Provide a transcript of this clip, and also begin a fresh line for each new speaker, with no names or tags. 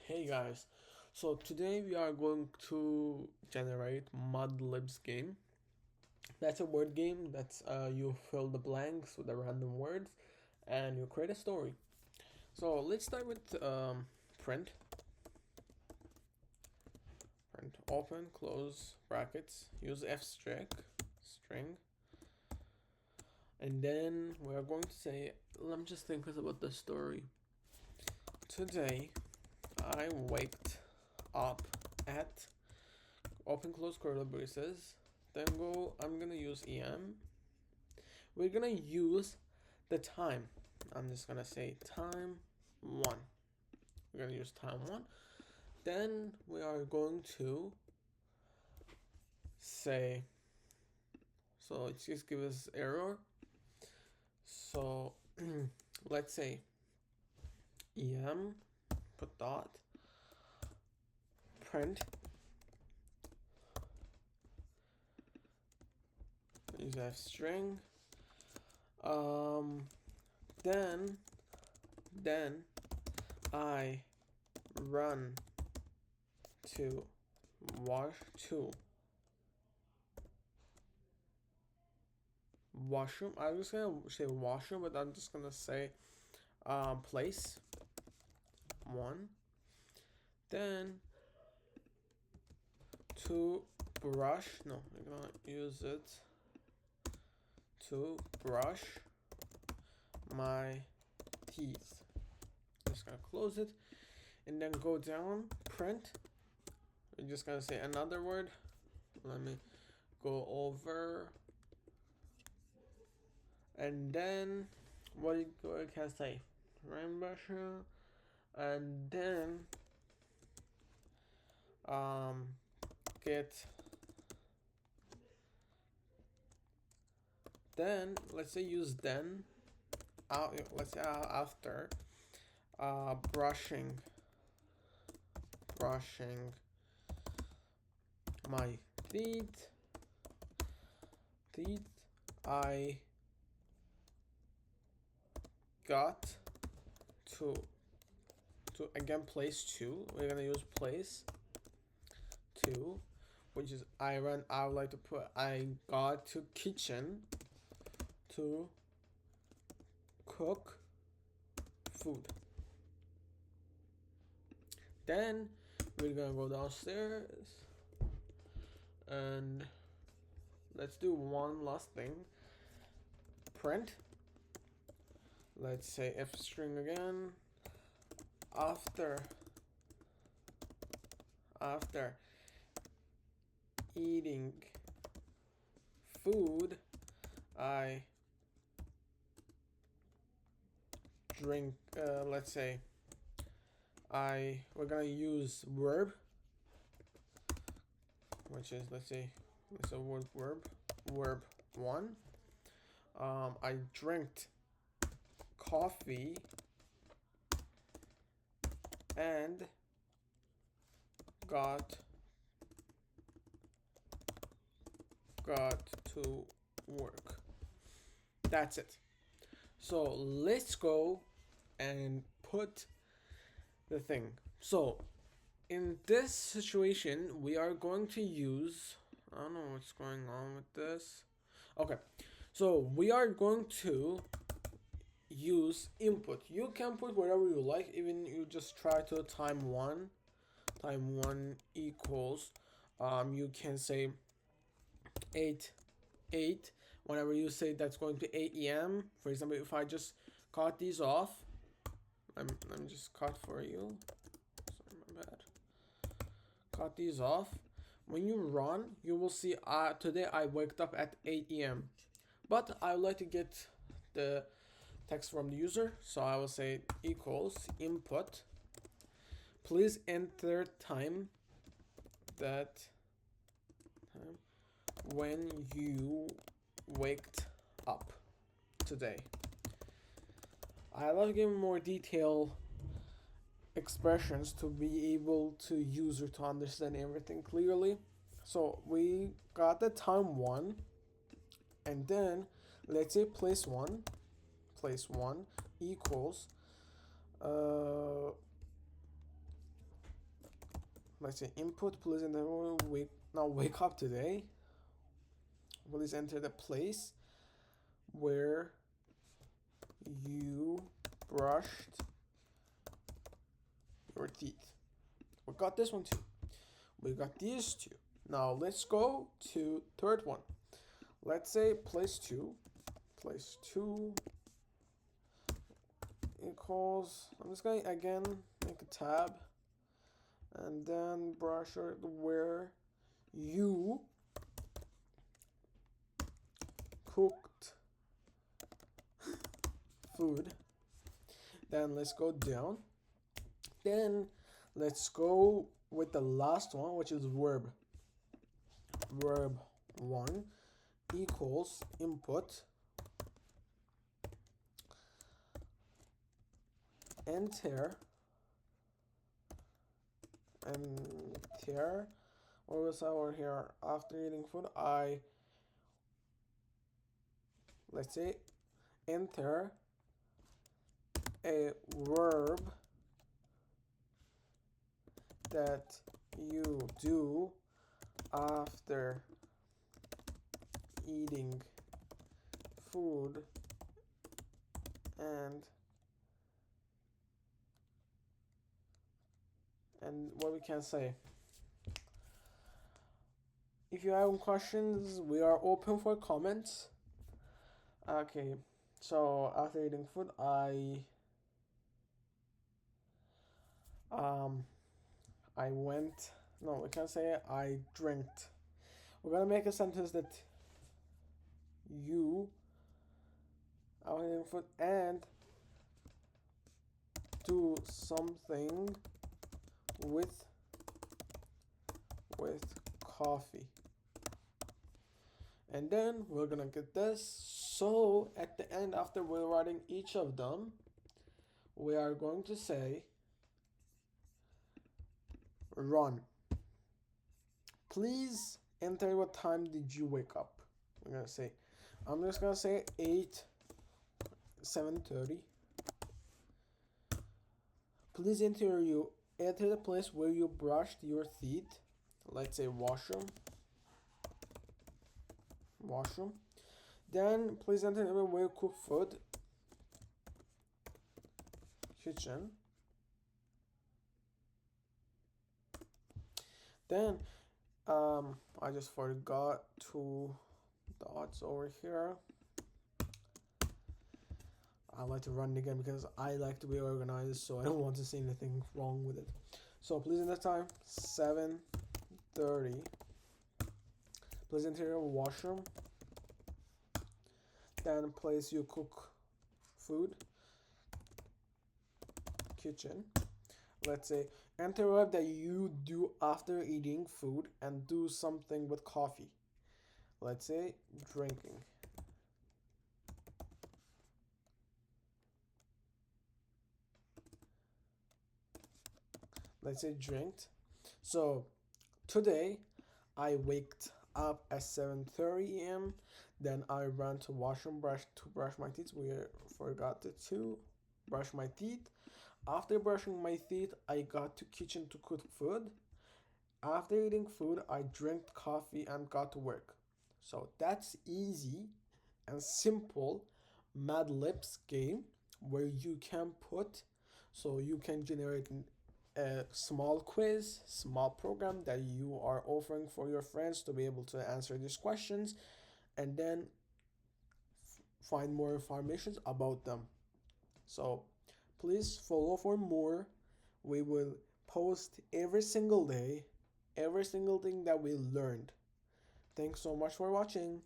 Hey guys, so today we are going to generate Mad Libs game. That's a word game that's you fill the blanks with the random words and you create a story. So let's start with print. Print open, close brackets, use string, and then we are going to say, let me just think about the story. Today I waked up at open close curly braces, then I'm gonna use em. We're gonna use the time. I'm just gonna say time 1. We're gonna use time 1. Then we are going to say, so it's just give us error. So let's say em put dot print, use f string, then I run to washroom. I was gonna say washroom, but I'm just gonna say place 1. Then to brush. No, I'm gonna use it to brush my teeth. Just gonna close it and then go down, print. We're just gonna say another word. Let me go over, and then what can I say? Rain brusher, and then get. Then let's say use then. Let's say after brushing my teeth. I got to again place 2. We're gonna use place 2, which is I would like to put I got to kitchen to cook food. Then we're gonna go downstairs and let's do one last thing. Print. Let's say f string again. After eating food, I drink. Let's say we're gonna use verb, which is let's say verb 1. I drank coffee and got to work. That's it. So let's go and put the thing. So in this situation, we are going to use, I don't know what's going on with this. Okay, so we are going to use input. You can put whatever you like, even you just try to time 1 equals, you can say 8 whenever you say that's going to 8 em. For example, if I just cut these off, let me just cut for you. Sorry, my bad. Cut these off. When you run, you will see today I waked up at 8 em. But I would like to get the text from the user, so I will say equals input. Please enter time when you waked up today. I love giving more detailed expressions to be able to user to understand everything clearly. So we got the time 1, and then let's say place 1 equals let's say input, please enter wake up today. Please enter the place where you brushed your teeth. We got this one too. We got these two. Now let's go to third one. Let's say place two equals, I'm just going to again make a tab and then brush where you cooked food. Then let's go down. Then let's go with the last one, which is verb. Verb 1 equals input enter what was our here after eating food? Let's say enter a verb that you do after eating food and what we can say. If you have questions, we are open for comments. Okay, so after eating food, I went. No, we can say I drank. We're gonna make a sentence that you after eating food and do something with coffee. And then we're gonna get this. So at the end, after we're writing each of them, we are going to say run. Please enter what time did you wake up. I'm just gonna say 7:30. Please enter the place where you brushed your teeth. Let's say washroom. Then please enter where you cook food. Kitchen. Then I just forgot 2 dots over here. I like to run it again because I like to be organized, so I don't want to see anything wrong with it. So please enter time 7:30. Please enter your washroom. Then place you cook food. Kitchen. Let's say enter what that you do after eating food and do something with coffee. Let's say drinking. Let's say drinked. So today I waked up at 7:30 a.m. Then I ran to washroom to brush my teeth. We forgot to brush my teeth. After brushing my teeth, I got to kitchen to cook food. After eating food, I drank coffee and got to work. So that's easy and simple Mad Libs game where you can generate a small quiz, small program that you are offering for your friends to be able to answer these questions and then find more information about them. So please follow for more. We will post every single day, every single thing that we learned. Thanks so much for watching.